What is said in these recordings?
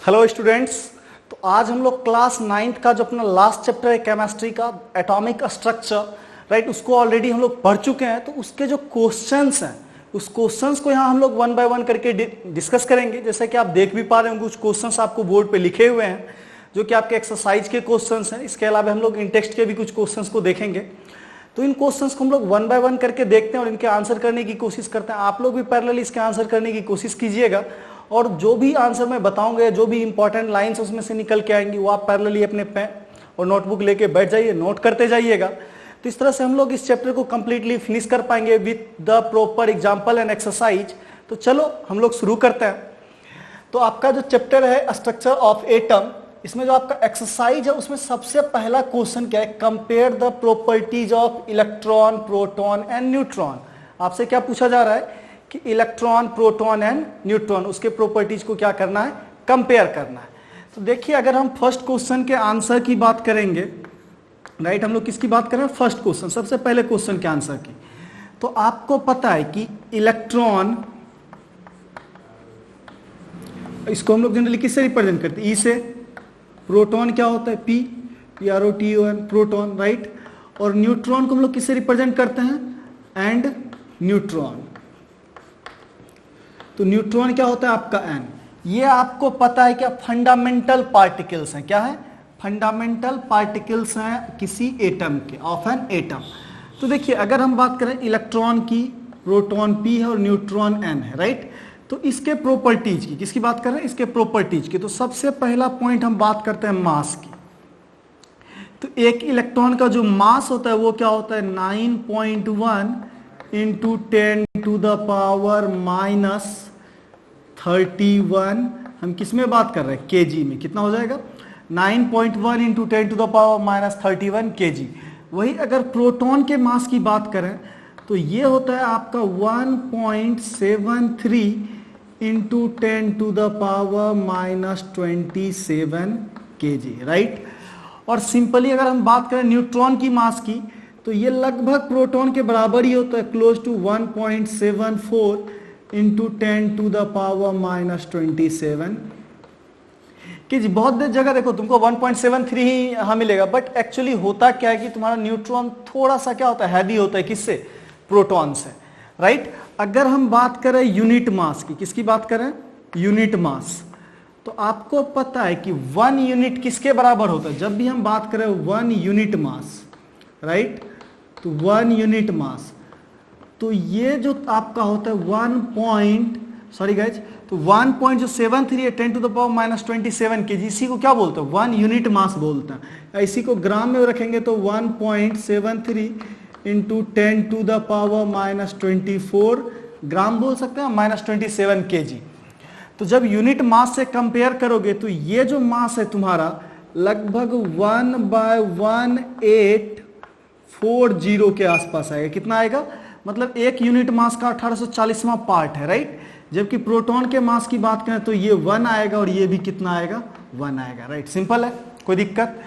Hello students. तो आज हम लोग क्लास 9th का जो अपना लास्ट चैप्टर है केमिस्ट्री का एटॉमिक स्ट्रक्चर, राइट, उसको ऑलरेडी हम लोग पढ़ चुके हैं। तो उसके जो क्वेश्चंस हैं उस क्वेश्चंस को यहाँ हम लोग वन बाय वन करके डिस्कस करेंगे। जैसे कि आप देख भी पा रहे होंगे कुछ क्वेश्चंस आपको बोर्ड पे लिखे हुए हैं जो कि आपके एक्सरसाइज के क्वेश्चंस हैं। इसके अलावा हम लोग इन टेक्स्ट के भी कुछ क्वेश्चंस को देखेंगे। तो इन क्वेश्चंस को हम लोग वन बाय वन करके देखते हैं और इनके आंसर करने की कोशिश करते हैं। आप लोग भी पैरेलली इसके आंसर करने की कोशिश कीजिएगा और जो भी आंसर मैं बताऊंगा, जो भी इंपॉर्टेंट लाइंस उसमें से निकल के आएंगी, वो आप पैरेलली अपने पेन और नोटबुक लेके बैठ जाइए, नोट करते जाइएगा। तो इस तरह से हम लोग इस चैप्टर को कंप्लीटली फिनिश कर पाएंगे with the proper example and exercise. तो चलो हम लोग शुरू करते हैं। तो आपका जो चैप्टर है स्ट्रक्चर ऑफ एटम, इसमें जो आपका एक्सरसाइज है उसमें सबसे पहला क्वेश्चन क्या है, compare the properties of electron, proton and neutron. आपसे क्या पूछा जा रहा है कि इलेक्ट्रॉन, प्रोटॉन एंड न्यूट्रॉन, उसके प्रॉपर्टीज को क्या करना है, कंपेयर करना है। तो देखिए, अगर हम फर्स्ट क्वेश्चन के आंसर की बात करेंगे, राइट, हम लोग किसकी बात कर रहे हैं, फर्स्ट क्वेश्चन, सबसे पहले क्वेश्चन के आंसर की। तो आपको पता है कि इलेक्ट्रॉन, इसको हम लोग जनरली किससे रिप्रेजेंट करते हैं, ई से। प्रोटॉन क्या होता है, पी, PROTON, प्रोटॉन, राइट। और न्यूट्रॉन को हम लोग किससे रिप्रेजेंट करते हैं, एंड न्यूट्रॉन। तो न्यूट्रॉन क्या होता है आपका एन। ये आपको पता है क्या, फंडामेंटल पार्टिकल्स हैं। क्या है, फंडामेंटल पार्टिकल्स हैं किसी एटम के, ऑफ एन एटम। तो देखिए, अगर हम बात करें इलेक्ट्रॉन की, प्रोटॉन पी है और न्यूट्रॉन एन है, राइट। तो इसके प्रॉपर्टीज की, किसकी बात कर रहे हैं, इसके प्रॉपर्टीज की। तो सबसे पहला पॉइंट हम बात करते हैं मास की। तो एक इलेक्ट्रॉन का जो मास होता है वो क्या होता है, 9.1 इंटू 10⁻31। हम किस में बात कर रहे हैं, केजी में। कितना हो जाएगा, 9.1 इंटू 10⁻31 केजी। वही अगर प्रोटॉन के मास की बात करें तो ये होता है आपका 1.73 इंटू 10⁻27 केजी, राइट। और सिंपली अगर हम बात करें न्यूट्रॉन की मास की तो ये लगभग प्रोटॉन के बराबर ही होता है, क्लोज टू 1.74 इंटू 10⁻27 केजी। बहुत देर जगह देखो तुमको 1.73 ही यहाँ मिलेगा, बट एक्चुअली होता क्या है कि तुम्हारा न्यूट्रॉन थोड़ा सा क्या होता है, हैवी होता है। किससे, प्रोटॉन से, राइट। अगर हम बात करें यूनिट मास की, किसकी बात करें, यूनिट मास, तो आपको पता है कि 1 यूनिट किसके बराबर होता है। जब भी हम बात करें 1 यूनिट मास, राइट, तो 1 यूनिट मास, तो ये जो आपका होता है 1.73 है 10⁻27 केजी। इसी को क्या बोलते हैं, 1 यूनिट मास बोलते हैं। इसी को ग्राम में रखेंगे तो 1.73 इंटू 10⁻24 ग्राम बोल सकते हैं, -27 केजी। तो जब यूनिट मास से कंपेयर करोगे तो ये जो मास है तुम्हारा लगभग 1/1840 के आसपास आएगा। कितना आएगा, मतलब एक यूनिट मास का 1840वां पार्ट है, राइट। जबकि प्रोटॉन के मास की बात करें तो ये 1 आएगा और ये भी कितना आएगा, 1 आएगा, राइट। सिंपल है, कोई दिक्कत।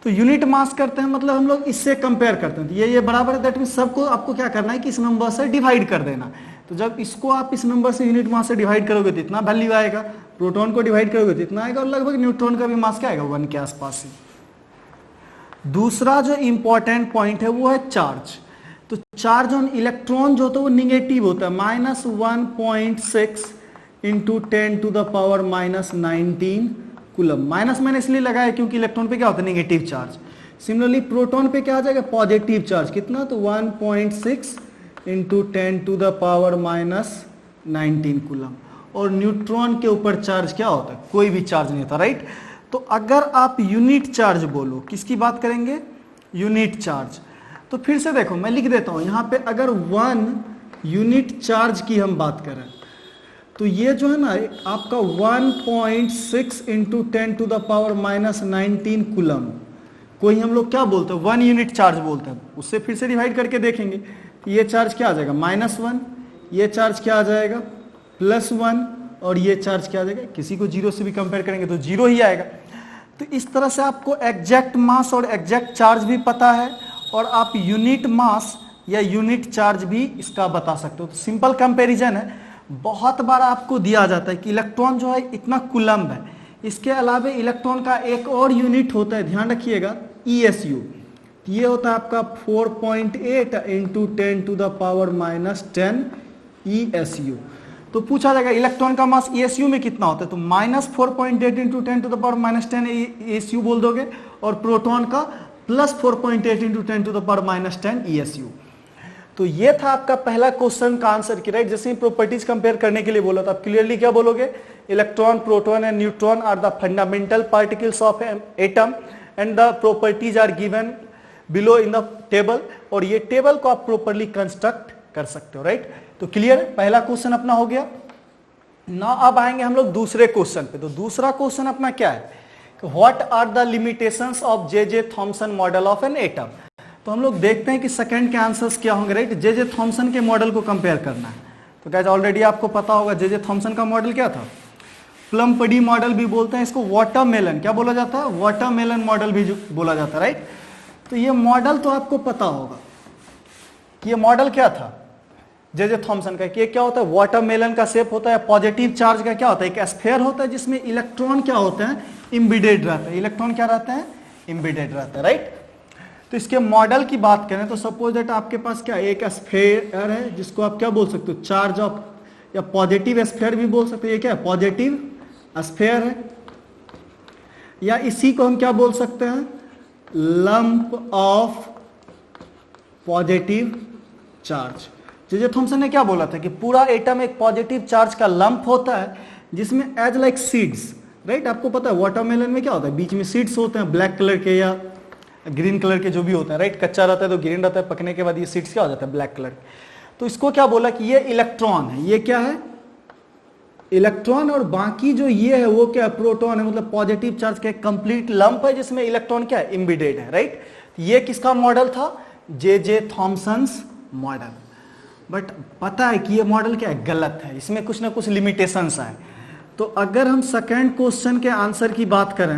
तो यूनिट मास करते हैं मतलब हम लोग इससे कंपेयर करते हैं। तो ये बराबर है, दैट मीन सबको आपको क्या करना है कि इस नंबर से डिवाइड कर देना। तो जब इसको आप इस नंबर से यूनिट मास से डिवाइड करोगे तो इतना वैल्यू आएगा, प्रोटॉन को डिवाइड करोगे तो इतना आएगा, और लगभग न्यूट्रॉन का भी मास क्या आएगा, 1 के आसपास ही। दूसरा जो इंपॉर्टेंट पॉइंट है वो है चार्ज। तो चार्ज ऑन इलेक्ट्रॉन जो होता है वो निगेटिव होता है, -1.6 इंटू 10⁻19 कूलम। माइनस मैंने इसलिए लगाया क्योंकि इलेक्ट्रॉन पे क्या होता है, नेगेटिव चार्ज। सिमिलरली प्रोटॉन पे क्या आ जाएगा, पॉजिटिव चार्ज। कितना, तो 1.6 इंटू 10⁻19 कूलम। और न्यूट्रॉन के ऊपर चार्ज क्या होता है, कोई भी चार्ज नहीं होता, राइट। तो अगर आप यूनिट चार्ज बोलो, किसकी बात करेंगे, यूनिट चार्ज। तो फिर से देखो, मैं लिख देता हूं यहां पे, अगर 1 यूनिट चार्ज की हम बात करें तो ये जो है ना आपका 1.6 इंटू 10⁻19 कूलम को ही हम लोग क्या बोलते हैं, 1 यूनिट चार्ज बोलते हैं। उससे फिर से डिवाइड करके देखेंगे तो ये चार्ज क्या आ जाएगा, -1, ये चार्ज क्या आ जाएगा, +1, और ये चार्ज क्या आ जाएगा, किसी को 0 से भी कंपेयर करेंगे तो 0 ही आएगा। तो इस तरह से आपको एग्जैक्ट मास और एग्जैक्ट चार्ज भी पता है, और आप यूनिट मास या यूनिट चार्ज भी इसका बता सकते हो। तो सिंपल कंपैरिजन है। बहुत बार आपको दिया जाता है कि इलेक्ट्रॉन जो है इतना कूलम्ब है, इसके अलावा इलेक्ट्रॉन का एक और यूनिट होता है, ध्यान रखिएगा, ESU। ये होता है आपका 4.8 इंटू 10⁻⁻10 ESU। तो पूछा जाएगा इलेक्ट्रॉन का मास ESU में कितना होता है, तो -4.8 इंटू 10⁻10 ESU बोल दोगे, और प्रोटॉन का +4.8 इंटू 10⁻10 ESU। तो ये था आपका पहला क्वेश्चन का आंसर की, राइट। जैसे ही प्रॉपर्टीज कंपेयर करने के लिए बोला तो आप क्लियरली क्या बोलोगे, electron, proton and neutron are the fundamental particles of atom and the properties are given below in the table, और ये टेबल को आप प्रॉपरली कंस्ट्रक्ट कर सकते हो, राइट। तो क्लियर है, पहला क्वेश्चन अपना हो गया ना। अब आएंगे हम लोग दूसरे क्वेश्चन पे। तो दूसरा क्वेश्चन अपना क्या है, what are the limitations of J Thomson model of an atom. तो हम लोग देखते हैं कि सेकंड के आंसर्स क्या होंगे, राइट। जे थॉमसन के मॉडल को कंपेयर करना है। तो गाइस ऑलरेडी आपको पता होगा जे थॉमसन का मॉडल क्या था, प्लम पडी मॉडल भी बोलते हैं इसको, वाटरमेलन क्या बोला जाता है, वाटरमेलन मॉडल भी बोला जाता है, राइट। तो ये मॉडल तो आपको पता होगा कि ये मॉडल क्या था जे थॉमसन का, कि ये क्या होता है, वाटरमेलन का शेप होता है, पॉजिटिव चार्ज का क्या होता है, एक स्फीयर होता है जिसमें इलेक्ट्रॉन क्या होते हैं, इम्बिडेड रहते हैं। इलेक्ट्रॉन क्या रहते हैं, इम्बिडेड रहते हैं, राइट। तो इसके मॉडल की बात करें तो सपोज दैट आपके पास क्या एक स्फीयर है जिसको आप क्या बोल सकते हो, चार्ज ऑफ, या पॉजिटिव स्फीयर भी बोल सकते हो, ये क्या है, पॉजिटिव स्फीयर है, या इसी को हम क्या बोल सकते हैं, lump of positive charge. J Thomson ने क्या बोला था कि पूरा एटम एक पॉजिटिव चार्ज का लंप होता है जिसमें एज लाइक सीड्स, राइट। आपको पता है वाटरमेलन में क्या होता है, बीच में सीड्स होते हैं ब्लैक कलर के या ग्रीन कलर के जो भी होते हैं, राइट। कच्चा रहता है तो ग्रीन रहता है, पकने के बाद ये सीड्स क्या हो जाता है, ब्लैक कलर। तो इसको क्या बोला कि ये इलेक्ट्रॉन है, ये क्या है, इलेक्ट्रॉन, और बाकी जो ये है वो क्या है, प्रोटॉन है, मतलब पॉजिटिव चार्ज का एक कंप्लीट लंप है जिसमें इलेक्ट्रॉन क्या है, इम्बिडेड है, राइट। ये किसका मॉडल था, जे थॉमसन्स मॉडल। बट पता है कि ये मॉडल क्या है, गलत है, इसमें कुछ ना कुछ लिमिटेशंस हैं। तो अगर हम सेकंड क्वेश्चन के आंसर की बात करें,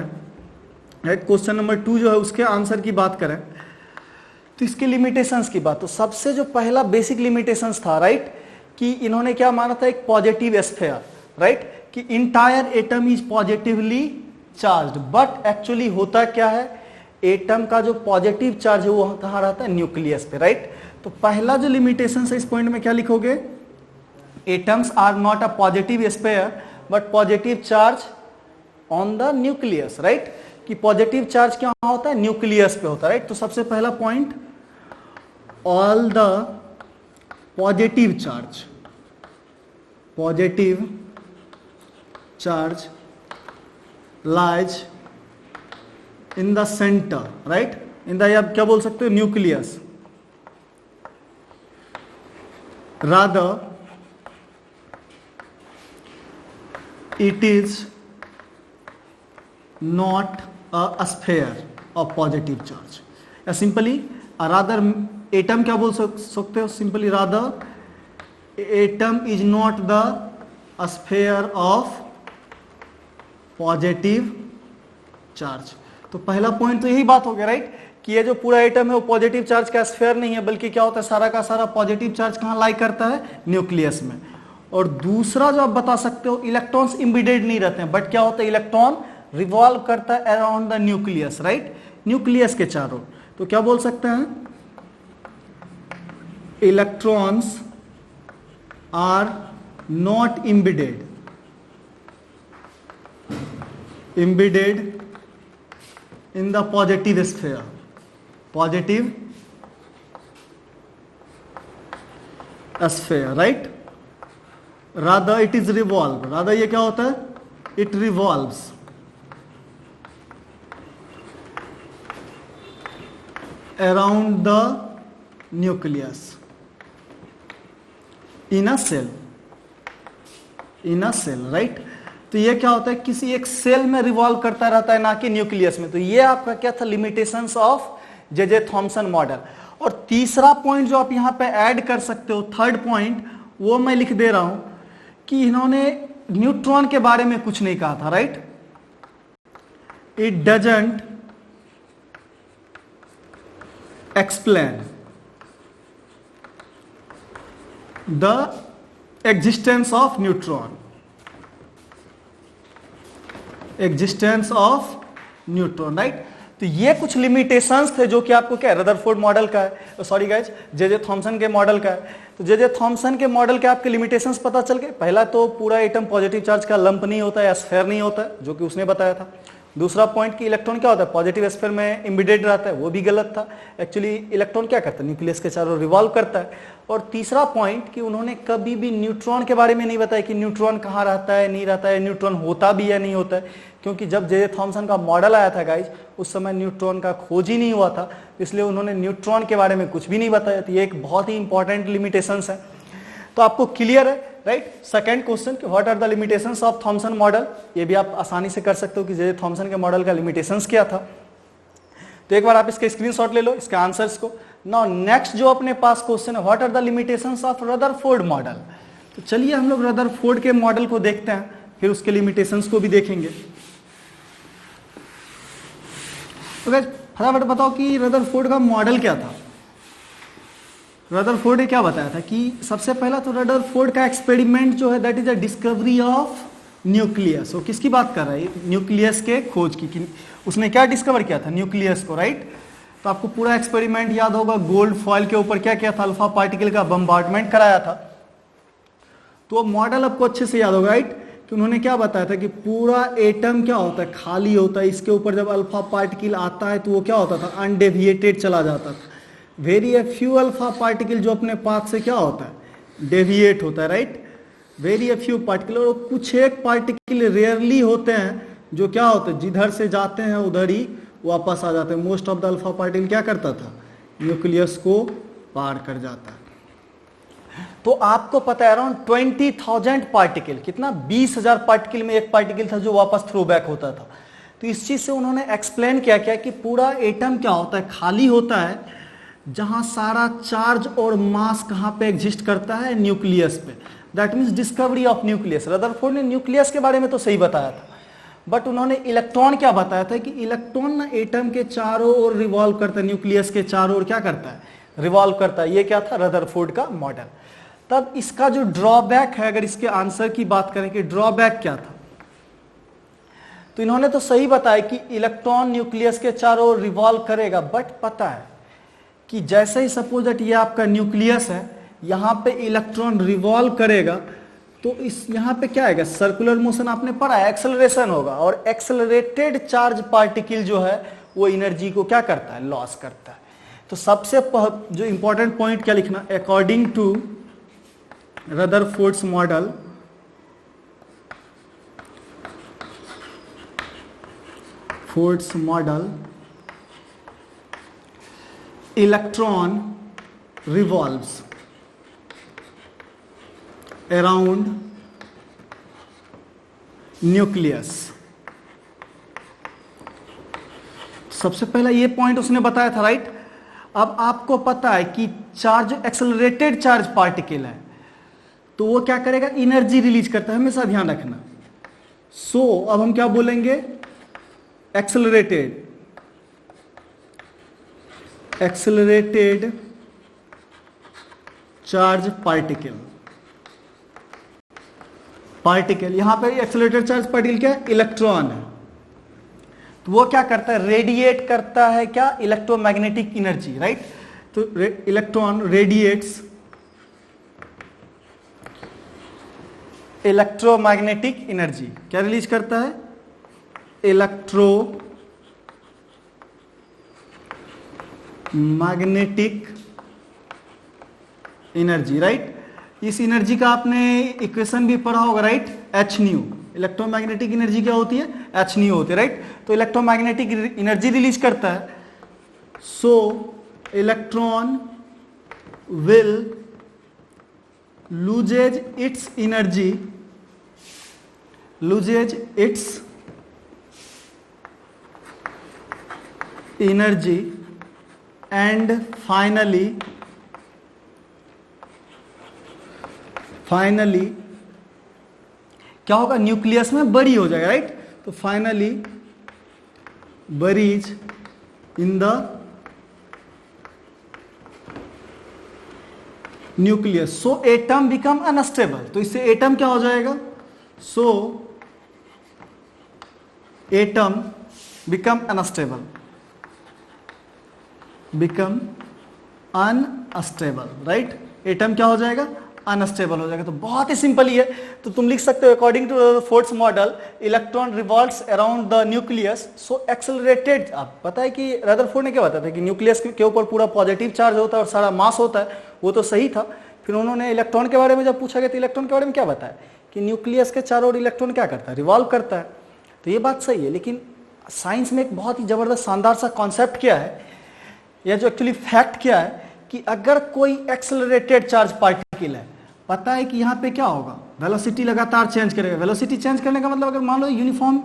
राइट, क्वेश्चन नंबर 2 जो है उसके आंसर की बात करें तो इसके लिमिटेशंस की बात, तो सबसे जो पहला बेसिक लिमिटेशंस था, राइट, कि इन्होंने क्या माना था, एक पॉजिटिव स्फीयर, राइट, कि entire atom is positively charged. But actually होता क्या है, एटम का जो पॉजिटिव चार्ज है वो कहाँ रहता है, न्यूक्लियस पे, राइट। तो पहला जो लिमिटेशन है इस पॉइंट में क्या लिखोगे, atoms are not a positive sphere but positive charge on the nucleus, right, कि पॉजिटिव चार्ज क्या होता है, न्यूक्लियस पे होता है, राइट। तो सबसे पहला point, all the positive charge lies in the centre, right, in the, आप क्या बोल सकते हो, nucleus. Rather, it is not a sphere of positive charge. या सिंपली rather एटम क्या बोल सकते हो, simply rather atom is not the sphere of positive charge. तो पहला पॉइंट तो यही बात हो गया, राइट, कि ये जो पूरा एटम है वो पॉजिटिव चार्ज का स्फीयर नहीं है, बल्कि क्या होता है, सारा का सारा पॉजिटिव चार्ज कहाँ लाई करता है, न्यूक्लियस में। और दूसरा जो आप बता सकते हो, इलेक्ट्रॉन्स इम्बिडेड नहीं रहते हैं, बट क्या होता है, इलेक्ट्रॉन रिवॉल्व करता है around the nucleus, right, nucleus के चारों। तो क्या बोल सकते हैं, electrons are not embedded in the positive sphere, positive sphere, right, rather it is revolve, rather ये क्या होता है, it revolves around the nucleus in a cell, right। तो ये क्या होता है, किसी एक सेल में रिवॉल्व करता रहता है, ना कि न्यूक्लियस में। तो ये आपका क्या था, limitations of J Thomson model. और तीसरा पॉइंट जो आप यहां पे ऐड कर सकते हो, थर्ड पॉइंट, वो मैं लिख दे रहा हूं कि इन्होंने न्यूट्रॉन के बारे में कुछ नहीं कहा था, right. It doesn't explain the existence of neutron. Existence of neutron, right. तो ये कुछ लिमिटेशंस थे जो कि आपको क्या रदरफोर्ड मॉडल का है, सॉरी गाइज जे थॉमसन के मॉडल का है। तो जे थॉमसन के मॉडल के आपके लिमिटेशंस पता चल गए। पहला तो पूरा एटम पॉजिटिव चार्ज का लंप नहीं होता है, स्फेयर नहीं होता है, जो कि उसने बताया था। दूसरा पॉइंट कि इलेक्ट्रॉन क्या होता है, पॉजिटिव स्फीयर में एम्बेडेड रहता है, वो भी गलत था। एक्चुअली इलेक्ट्रॉन क्या करता है, न्यूक्लियस के चारों रिवॉल्व करता है। और तीसरा पॉइंट कि उन्होंने कभी भी न्यूट्रॉन के बारे में नहीं बताया कि न्यूट्रॉन कहाँ रहता है, नहीं रहता है, न्यूट्रॉन होता भी या नहीं होता है। क्योंकि जब जे थॉमसन का मॉडल आया था गाइज, उस समय न्यूट्रॉन का खोज ही नहीं हुआ था, इसलिए उन्होंने न्यूट्रॉन के बारे में कुछ भी नहीं बताया। तो ये एक बहुत ही इंपॉर्टेंट लिमिटेशंस है। तो आपको क्लियर है, right. Second question, what are the limitations of Thomson model, ये भी आप आसानी से कर सकते हो कि जे थॉमसन के मॉडल का लिमिटेशंस क्या था। तो एक बार आप इसके स्क्रीनशॉट ले लो, इसके आंसर्स को। नाउ नेक्स्ट जो अपने पास क्वेश्चन है, what are the limitations of Rutherford model. तो चलिए हम लोग रदरफोर्ड के मॉडल को देखते हैं, फिर उसके लिमिटेशंस को भी देखेंगे। तो गाइस फटाफट बताओ कि रदरफोर्ड का मॉडल क्या था। रदरफोर्ड ने क्या बताया था कि सबसे पहला तो रदरफोर्ड का एक्सपेरिमेंट जो है that is the discovery of nucleus. वो किसकी बात कर रहा है, न्यूक्लियस के खोज की। कि उसने क्या डिस्कवर किया था, न्यूक्लियस को, राइट। तो आपको पूरा एक्सपेरिमेंट याद होगा, गोल्ड फॉइल के ऊपर क्या किया था, अल्फा पार्टिकल का बम्बार्डमेंट कराया था। तो मॉडल आपको अच्छे से याद होगा, राइट। कि उन्होंने क्या बताया था कि पूरा एटम क्या होता है, खाली होता है। इसके ऊपर जब अल्फा पार्टिकल आता है तो वो क्या होता था, अनडेविएटेड चला जाता था। वेरी फ्यू अल्फा पार्टिकल जो अपने पाथ से क्या होता है, डेविएट होता है, राइट। वेरी फ्यू पार्टिकल, और कुछ एक पार्टिकल रेयरली होते हैं जो क्या होते हैं, जिधर से जाते हैं उधर ही वापस आ जाते हैं। Most of the alpha particle क्या करता था, न्यूक्लियस को पार कर जाता है। तो आपको पता है अराउंड 20,000 पार्टिकल, कितना 20,000 पार्टिकल में एक पार्टिकल था जो वापस थ्रो बैक होता था। तो इस चीज से उन्होंने एक्सप्लेन किया क्या कि पूरा एटम क्या होता है, खाली होता है, जहां सारा चार्ज और मास कहां पे एग्जिस्ट करता है, न्यूक्लियस पे। That means discovery of nucleus. Rutherford ने न्यूक्लियस के बारे में तो सही बताया था, बट उन्होंने इलेक्ट्रॉन क्या बताया था कि इलेक्ट्रॉन ना एटम के चारों ओर रिवॉल्व करता है, न्यूक्लियस के चारों ओर क्या करता है, रिवॉल्व करता है। ये क्या था, रदरफोर्ड का मॉडल। तब इसका जो ड्रॉबैक है, अगर इसके आंसर की बात करें कि ड्रॉबैक क्या था, तो इन्होंने तो सही बताया कि इलेक्ट्रॉन न्यूक्लियस के चारों ओर रिवॉल्व करेगा, बट पता है कि जैसे ही सपोज दैट ये आपका न्यूक्लियस है, यहां पे इलेक्ट्रॉन रिवॉल्व करेगा, तो इस यहां पे क्या आएगा, सर्कुलर मोशन आपने पढ़ा है, एक्सेलरेशन होगा। और एक्सेलरेटेड चार्ज पार्टिकल जो है वो एनर्जी को क्या करता है, लॉस करता है। तो सबसे जो इंपॉर्टेंट पॉइंट क्या लिखना, according to Rutherford's model, fords model, electron revolves around nucleus। सबसे पहला ये पॉइंट उसने बताया था, राइट। अब आपको पता है कि चार्ज एक्सेलरेटेड चार्ज पार्टिकल है, तो वो क्या करेगा, एनर्जी रिलीज करता है, हमेशा ध्यान रखना। अब हम क्या बोलेंगे, एक्सेलरेटेड चार्ज पार्टिकल यहां पे एक्सेलरेटेड चार्ज पार्टिकल क्या है, इलेक्ट्रॉन है। तो वो क्या करता है, रेडिएट करता है क्या, इलेक्ट्रोमैग्नेटिक एनर्जी, राइट। तो इलेक्ट्रॉन रेडिएट्स इलेक्ट्रोमैग्नेटिक एनर्जी, क्या रिलीज करता है, मैग्नेटिक एनर्जी, राइट। इस एनर्जी का आपने इक्वेशन भी पढ़ा होगा, right, H new. Electromagnetic energy क्या होती है, एच न्यू होती है, राइट। तो इलेक्ट्रोमैग्नेटिक एनर्जी रिलीज करता है। So electron will loses its energy and finally क्या होगा, न्यूक्लियस में बरी हो जाएगा, राइट। तो finally buries in the nucleus. So atom become unstable. तो इससे एटम क्या हो जाएगा, so atom become unstable, become unstable, right. Atom क्या हो जाएगा, अनस्टेबल हो जाएगा। तो बहुत ही सिंपल ही है। तो तुम लिख सकते हो according to Rutherford's model electron revolves around the nucleus so accelerated. आप पता है कि रदरफोर्ड ने क्या बताया था कि न्यूक्लियस के ऊपर पूरा पॉजिटिव चार्ज होता है और सारा मास होता है, वो तो सही था। फिर उन्होंने इलेक्ट्रॉन के बारे में जब पूछा गया तो इलेक्ट्रॉन के बारे में क्या बताया कि न्यूक्लियस के चारों ओर इलेक्ट्रॉन क्या करता है, रिवॉल्व करता है। तो ये बात सही है, लेकिन साइंस में एक बहुत ही जबरदस्त शानदार सा कॉन्सेप्ट क्या है, या जो एक्चुअली फैक्ट क्या है कि अगर कोई एक्सेलरेटेड चार्ज पार्टिकल है, पता है कि यहाँ पे क्या होगा, वेलोसिटी लगातार चेंज करेगा। वेलोसिटी चेंज करने का मतलब अगर मान लो यूनिफॉर्म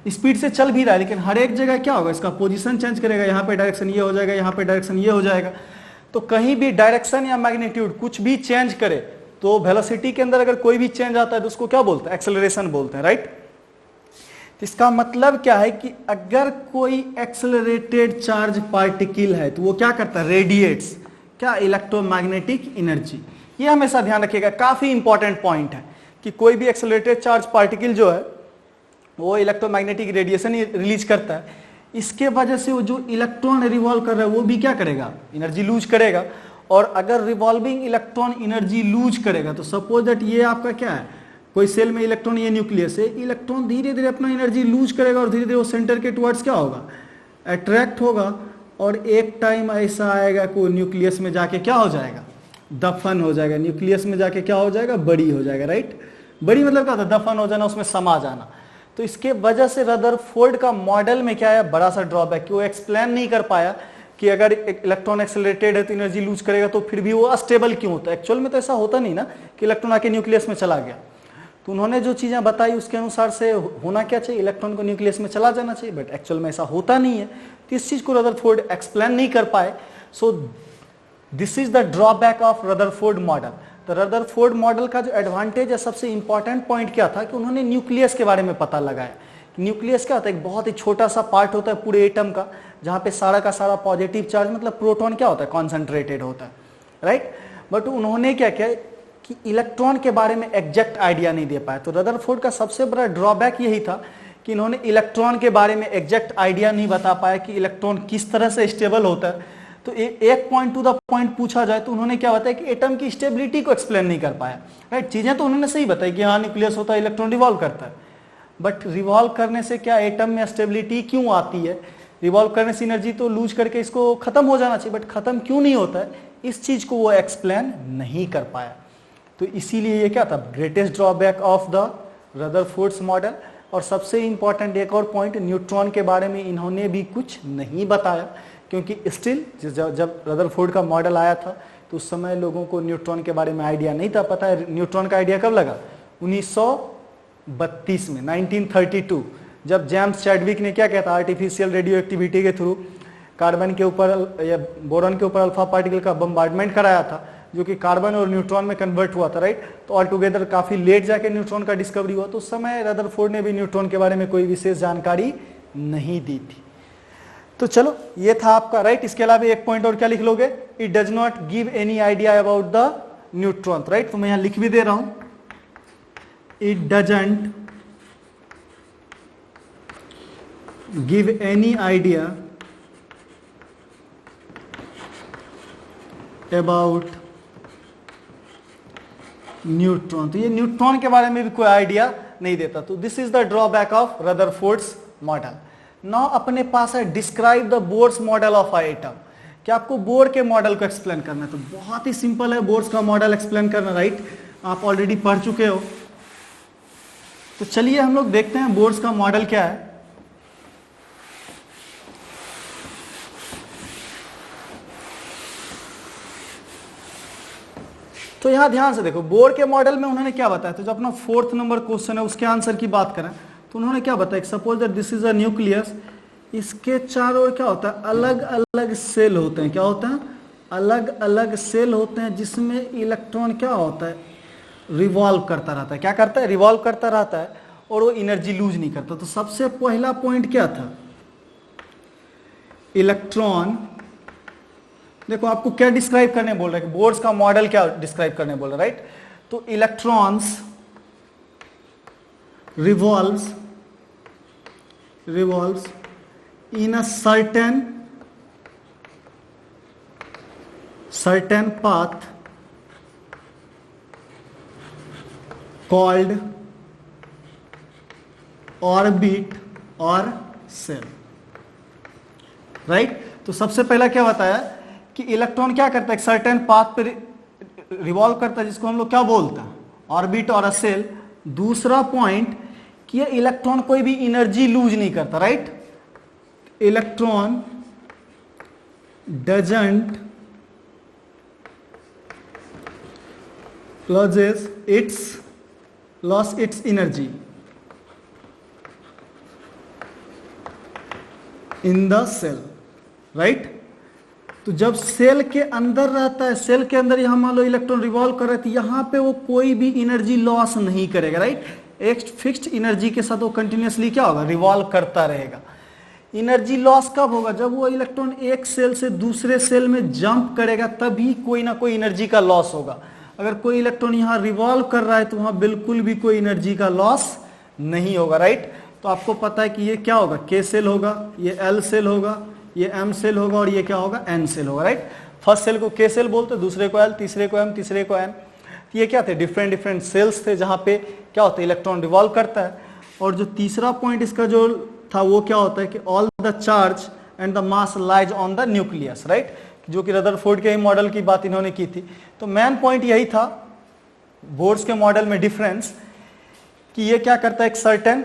स्पीड से चल भी रहा है, लेकिन हर एक जगह क्या होगा, इसका पोजीशन चेंज करेगा। यहाँ पे डायरेक्शन ये हो जाएगा, यहाँ पे डायरेक्शन ये हो जाएगा। तो कहीं भी डायरेक्शन या मैग्नीट्यूड कुछ भी चेंज करे तो वेलोसिटी के अंदर अगर कोई भी चेंज आता है तो उसको क्या बोलते हैं, एक्सेलरेशन बोलते हैं, राइट। इसका मतलब क्या है कि अगर कोई एक्सेलरेटेड चार्ज पार्टिकल है तो वो क्या करता है, रेडिएट्स क्या, इलेक्ट्रोमैग्नेटिक एनर्जी। ये हमेशा ध्यान रखिएगा, काफी इंपॉर्टेंट पॉइंट है कि कोई भी एक्सेलरेटेड चार्ज पार्टिकल जो है वो इलेक्ट्रोमैग्नेटिक रेडिएशन रिलीज करता है। इसके वजह से वो जो इलेक्ट्रॉन रिवॉल्व कर रहा है वो भी क्या करेगा, एनर्जी लूज करेगा। और अगर रिवॉल्विंग इलेक्ट्रॉन एनर्जी लूज करेगा तो सपोज दैट ये आपका क्या है, कोई सेल में इलेक्ट्रॉन, ये न्यूक्लियस है, इलेक्ट्रॉन धीरे धीरे अपना एनर्जी लूज करेगा और धीरे धीरे वो सेंटर के टुवर्ड्स क्या होगा, अट्रैक्ट होगा। और एक टाइम ऐसा आएगा कि वो न्यूक्लियस में जाके क्या हो जाएगा, दफन हो जाएगा। न्यूक्लियस में जाके क्या हो जाएगा, बड़ी हो जाएगा, राइट। बड़ी मतलब क्या होता है, दफन हो जाना, उसमें समा जाना। तो इसके वजह से रदरफोर्ड का मॉडल में क्या है, बड़ा सा ड्रॉबैक कि वो एक्सप्लेन नहीं कर पाया कि अगर इलेक्ट्रॉन एक्सेलरेटेड है तो एनर्जी लूज करेगा तो फिर भी वो अस्टेबल क्यों होता है। एक्चुअल में तो ऐसा होता नहीं ना कि इलेक्ट्रॉन आके न्यूक्लियस में चला गया। तो उन्होंने जो चीजें बताई उसके अनुसार से होना क्या चाहिए, इलेक्ट्रॉन को न्यूक्लियस में चला जाना चाहिए, बट एक्चुअल में ऐसा होता नहीं है। तो इस चीज को रदरफोर्ड एक्सप्लेन नहीं कर पाए। So this is the drawback of Rutherford model. तो रदरफोर्ड मॉडल का जो एडवांटेज है, सबसे इंपॉर्टेंट पॉइंट क्या था कि उन्होंने न्यूक्लियस के बारे में पता लगाया। न्यूक्लियस क्या होता है, एक बहुत ही छोटा सा पार्ट होता है पूरे एटम का, जहां पे सारा का सारा पॉजिटिव चार्ज मतलब प्रोटॉन क्या होता है, कॉन्सेंट्रेटेड होता है, राइट। बट उन्होंने क्या किया कि इलेक्ट्रॉन के बारे में एग्जैक्ट आइडिया नहीं दे पाया। तो रदरफोर्ड का सबसे बड़ा ड्रॉबैक यही था कि इन्होंने इलेक्ट्रॉन के बारे में एग्जैक्ट आइडिया नहीं बता पाया कि इलेक्ट्रॉन किस तरह से स्टेबल होता है। तो एक पॉइंट टू द पॉइंट पूछा जाए तो उन्होंने क्या बताया कि एटम की स्टेबिलिटी को एक्सप्लेन नहीं कर पाया, राइट। चीजें तो उन्होंने सही बताई कि हाँ न्यूक्लियस होता है, इलेक्ट्रॉन रिवॉल्व करता है, बट रिवॉल्व करने से क्या एटम में स्टेबिलिटी क्यों आती है, रिवॉल्व करने से एनर्जी तो लूज करके इसको खत्म हो जाना चाहिए, बट खत्म क्यों नहीं होता है, इस चीज को वो एक्सप्लेन नहीं कर पाया। तो इसीलिए ये क्या था, greatest drawback of the Rutherford's model. और सबसे इंपॉर्टेंट एक और पॉइंट, न्यूट्रॉन के बारे में इन्होंने भी कुछ नहीं बताया, क्योंकि स्टिल जब रदरफोर्ड का मॉडल आया था तो उस समय लोगों को न्यूट्रॉन के बारे में आइडिया नहीं था। पता है न्यूट्रॉन का आइडिया कब लगा, 1932 में, 1932, जब जेम्स चैडविक ने क्या कहता, आर्टिफिशियल रेडियो एक्टिविटी के थ्रू कार्बन के ऊपर या बोरॉन के ऊपर अल्फा पार्टिकल का बम्बार्डमेंट कराया था, जो कि कार्बन और न्यूट्रॉन में कन्वर्ट हुआ था, राइट। तो ऑल टुगेदर काफी लेट जाके न्यूट्रॉन का डिस्कवरी हुआ। तो उस समय रदरफोर्ड ने भी न्यूट्रॉन के बारे में कोई विशेष जानकारी नहीं दी थी। तो चलो ये था आपका, राइट। इसके अलावा एक पॉइंट और क्या लिख लोगे, it does not give any idea about the neutron, right. तो मैं यहां लिख भी दे रहा हूं, it doesn't give any idea about neutron. तो ये न्यूट्रॉन के बारे में भी कोई आइडिया नहीं देता। तो this is the drawback of Rutherford's model. Now अपने पास है describe the Bohr's model of a atom. क्या आपको बोर के मॉडल को एक्सप्लेन करना है, तो बहुत ही सिंपल है बोर्स का मॉडल एक्सप्लेन करना, राइट। आप ऑलरेडी पढ़ चुके हो। तो चलिए हम लोग देखते हैं बोर्स का मॉडल क्या है। तो यहां ध्यान से देखो, बोर के मॉडल में उन्होंने क्या बताया, तो जो अपना 4th नंबर क्वेश्चन है उसके आंसर की बात करें तो उन्होंने क्या बताया, suppose that this is a nucleus, इसके चारों ओर क्या होता है, अलग अलग सेल होते हैं। क्या होता है, अलग अलग सेल होते हैं, जिसमें इलेक्ट्रॉन क्या होता है, रिवॉल्व करता रहता है। क्या करता है, रिवॉल्व करता रहता है, और वो एनर्जी लूज नहीं करता। तो सबसे पहला पॉइंट क्या था, इलेक्ट्रॉन, देखो आपको क्या डिस्क्राइब करने बोल रहे हैं, बोर्स का मॉडल क्या डिस्क्राइब करने बोल रहे हैं, राइट। तो electrons revolves revolves in a certain path called orbit or cell, right. तो सबसे पहला क्या बताया कि इलेक्ट्रॉन क्या करता है, एक सर्टेन पाथ पे रिवॉल्व करता है, जिसको हम लोग क्या बोलते हैं, ऑर्बिट और सेल। दूसरा पॉइंट कि ये इलेक्ट्रॉन कोई भी एनर्जी लूज नहीं करता, right. Electron doesn't loss its energy in the cell, right. तो जब सेल के अंदर रहता है, सेल के अंदर यहां मान लो इलेक्ट्रॉन रिवॉल्व कर रहे थे, यहां पे वो कोई भी एनर्जी लॉस नहीं करेगा, राइट। एक फिक्स्ड एनर्जी के साथ वो कंटिन्यूअसली क्या होगा, रिवॉल्व करता रहेगा। एनर्जी लॉस कब होगा, जब वो इलेक्ट्रॉन एक सेल से दूसरे सेल में जंप करेगा, तभी कोई ना कोई एनर्जी का लॉस होगा। अगर कोई इलेक्ट्रॉन यहां रिवॉल्व कर रहा है तो वहां बिल्कुल भी कोई एनर्जी का लॉस नहीं होगा, राइट। तो आपको पता है कि ये क्या होगा, के सेल होगा, ये एल सेल होगा, ये एम सेल होगा, और ये क्या होगा, एन सेल होगा, राइट। फर्स्ट सेल को के सेल बोलते, दूसरे को एल, तीसरे को एम, तीसरे को एन। तो ये क्या थे, डिफरेंट सेल्स थे जहां पे क्या होता है, इलेक्ट्रॉन रिवॉल्व करता है। और जो तीसरा पॉइंट इसका जो था वो क्या होता है कि all the charge and the mass lies on the nucleus, right, जो कि रदरफोर्ड के ही मॉडल की बात इन्होंने की थी। तो मेन पॉइंट यही था बोर्ड्स के मॉडल में डिफरेंस, कि ये क्या करता है, एक सर्टेन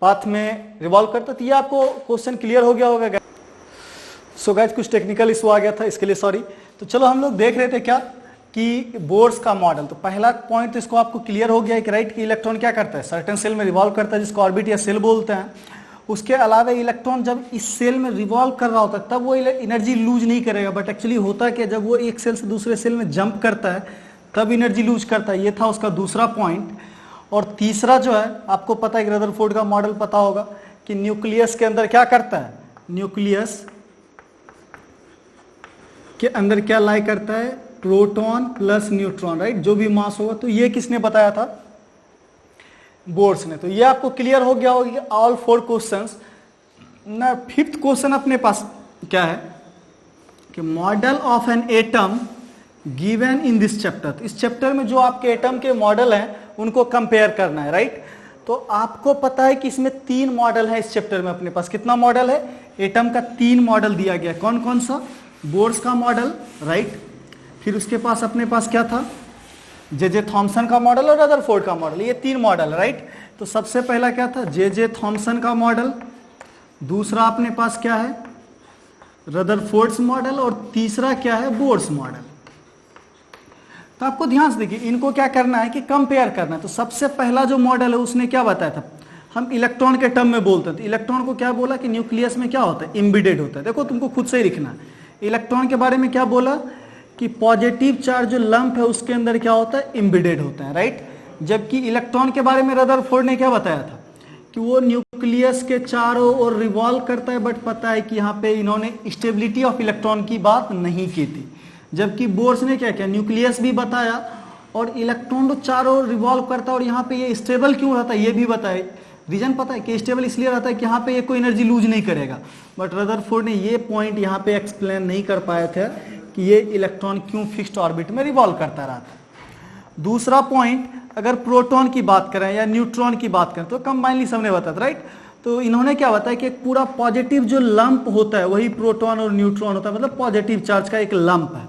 पाथ में रिवॉल्व करता है। तो ये आपको क्वेश्चन क्लियर हो गया होगा। सो गाइस कुछ टेक्निकल इशू आ गया था, इसके लिए सॉरी। तो चलो हम लोग देख रहे थे क्या कि बोर्ड्स का मॉडल। तो पहला पॉइंट तो इसको आपको क्लियर हो गया है कि राइट, कि इलेक्ट्रॉन क्या करता है, सर्टेन सेल में रिवॉल्व करता है, जिसको ऑर्बिट या सेल बोलते हैं। उसके अलावा इलेक्ट्रॉन जब इस सेल में रिवॉल्व कर रहा होता है तब वो एनर्जी लूज नहीं करेगा, बट एक्चुअली होता है कि जब वो एक सेल से दूसरे सेल में जंप करता है तब एनर्जी लूज करता है। ये था उसका दूसरा पॉइंट। और तीसरा जो है, आपको पता है कि रदरफोर्ड का मॉडल पता होगा कि न्यूक्लियस के अंदर क्या करता है, न्यूक्लियस के अंदर क्या लाई करता है, प्रोटॉन प्लस न्यूट्रॉन, राइट, जो भी मास होगा। तो ये किसने बताया था, बोर्ड्स ने। तो ये आपको क्लियर हो गया होगा ऑल 4 क्वेश्चंस ना। फिफ्थ क्वेश्चन अपने पास क्या है कि model of an atom given in this chapter. तो इस चैप्टर में जो आपके एटम के मॉडल हैं उनको कंपेयर करना है, राइट। तो आपको पता है कि इसमें 3 मॉडल है इस चैप्टर में। अपने पास कितना मॉडल है, एटम का 3 मॉडल दिया गया। कौन कौन सा, बोर्ड्स का मॉडल, राइट, फिर उसके पास अपने पास क्या था, जे थॉमसन का मॉडल और रदरफोर्ड का मॉडल। ये 3 मॉडल, राइट। तो सबसे पहला क्या था, जे थॉमसन का मॉडल। दूसरा अपने पास क्या है, रदरफोर्ड्स मॉडल। और तीसरा क्या है, बोर्ड्स मॉडल। तो आपको ध्यान से देखिए, इनको क्या करना है कि कंपेयर करना है। तो सबसे पहला जो मॉडल है उसने क्या बताया था, हम इलेक्ट्रॉन के टर्म में बोलते हैं। तो इलेक्ट्रॉन को क्या बोला कि न्यूक्लियस में क्या होता है, एम्बेडेड होता है। देखो तुमको खुद से ही लिखना है। इलेक्ट्रॉन के बारे में क्या बोला कि पॉजिटिव चार्ज जो लंप है उसके अंदर क्या होता है, एम्बेडेड होता है, राइट। जबकि इलेक्ट्रॉन के बारे में रदरफोर्ड ने क्या बताया था कि वो न्यूक्लियस के चारों ओर रिवॉल्व करता है, बट पता है कि यहाँ पे इन्होंने स्टेबिलिटी ऑफ इलेक्ट्रॉन की बात नहीं की थी। जबकि बोर्ड्स ने क्या किया, न्यूक्लियस भी बताया और इलेक्ट्रॉन तो चारों ओर रिवॉल्व करता है, और यहाँ पे ये स्टेबल क्यों रहता है ये भी बताया। रीजन पता है कि स्टेबल इसलिए रहता है कि यहाँ पे ये कोई एनर्जी लूज नहीं करेगा। बट रदरफोर्ड ने ये पॉइंट यहाँ पे एक्सप्लेन नहीं कर पाए थे कि ये इलेक्ट्रॉन क्यों फिक्स्ड ऑर्बिट में रिवॉल्व करता रहता है। दूसरा पॉइंट, अगर प्रोटॉन की बात करें या न्यूट्रॉन की बात करें तो कंबाइनली सबने बताया, राइट। तो इन्होंने क्या बताया कि एक पूरा पॉजिटिव जो लंप होता है वही प्रोटॉन और न्यूट्रॉन होता है, मतलब पॉजिटिव चार्ज का एक लंप है।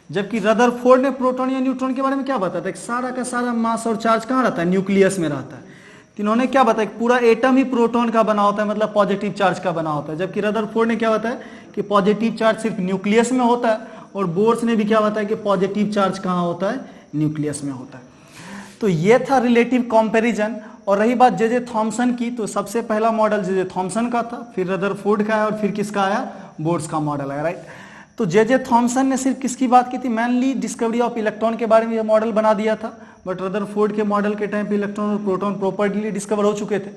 जबकि रदरफोर्ड ने प्रोटॉन या न्यूट्रॉन के बारे में क्या बताया था, सारा का सारा मास और चार्ज कहाँ रहता है, न्यूक्लियस में रहता है। तो इन्होंने क्या बताया, पूरा एटम ही प्रोटॉन का बना होता है, मतलब पॉजिटिव चार्ज का बना होता है। जबकि रदरफोर्ड ने क्या बताया कि पॉजिटिव चार्ज सिर्फ न्यूक्लियस में होता है, और बोर्ड्स ने भी क्या बताया कि पॉजिटिव चार्ज कहाँ होता है, न्यूक्लियस में होता है। तो ये था रिलेटिव कंपैरिजन। और रही बात जे थॉमसन की, तो सबसे पहला मॉडल जे थॉमसन का था, फिर रदरफोर्ड का आया, और फिर किसका आया, बोर्ड्स का मॉडल आया, राइट। तो जे थॉमसन ने सिर्फ किसकी बात की थी, मेनली डिस्कवरी ऑफ इलेक्ट्रॉन के बारे में ये मॉडल बना दिया था। बट रदरफोर्ड के मॉडल के टाइम पे इलेक्ट्रॉन और प्रोटॉन प्रॉपर्ली डिस्कवर हो चुके थे।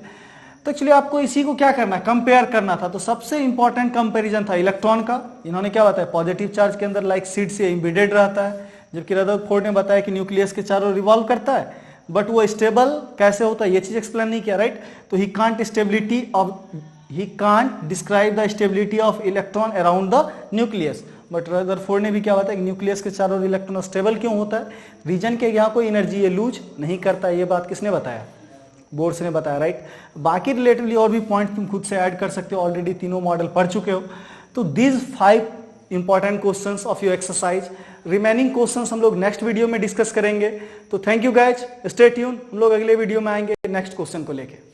तो एक्चुअली आपको इसी को क्या करना है, कंपेयर करना था। तो सबसे इंपॉर्टेंट कंपैरिजन था इलेक्ट्रॉन का। इन्होंने क्या बताया, पॉजिटिव चार्ज के अंदर लाइक सीड से एम्बेडेड रहता है। जबकि रदरफोर्ड ने बताया कि न्यूक्लियस के चारों रिवॉल्व करता है, बट वो स्टेबल कैसे होता है ये चीज एक्सप्लेन नहीं किया, राइट। तो he can't stability of he can't describe the stability of electron around the nucleus. But Rutherford ने भी क्या बताया कि न्यूक्लियस के चारों ओर इलेक्ट्रॉन स्टेबल क्यों होता है, रीजन के यहाँ कोई एनर्जी ये लूज नहीं करता है। ये बात किसने बताया, बोर्ड्स ने बताया, राइट। बाकी रिलेटिवली और भी पॉइंट तुम खुद से ऐड कर सकते हो, ऑलरेडी तीनों मॉडल पढ़ चुके हो। तो these 5 important questions of your exercise, remaining questions हम लोग नेक्स्ट वीडियो में डिस्कस करेंगे। तो thank you guys, stay tune, हम लोग अगले वीडियो में आएंगे नेक्स्ट क्वेश्चन को लेके।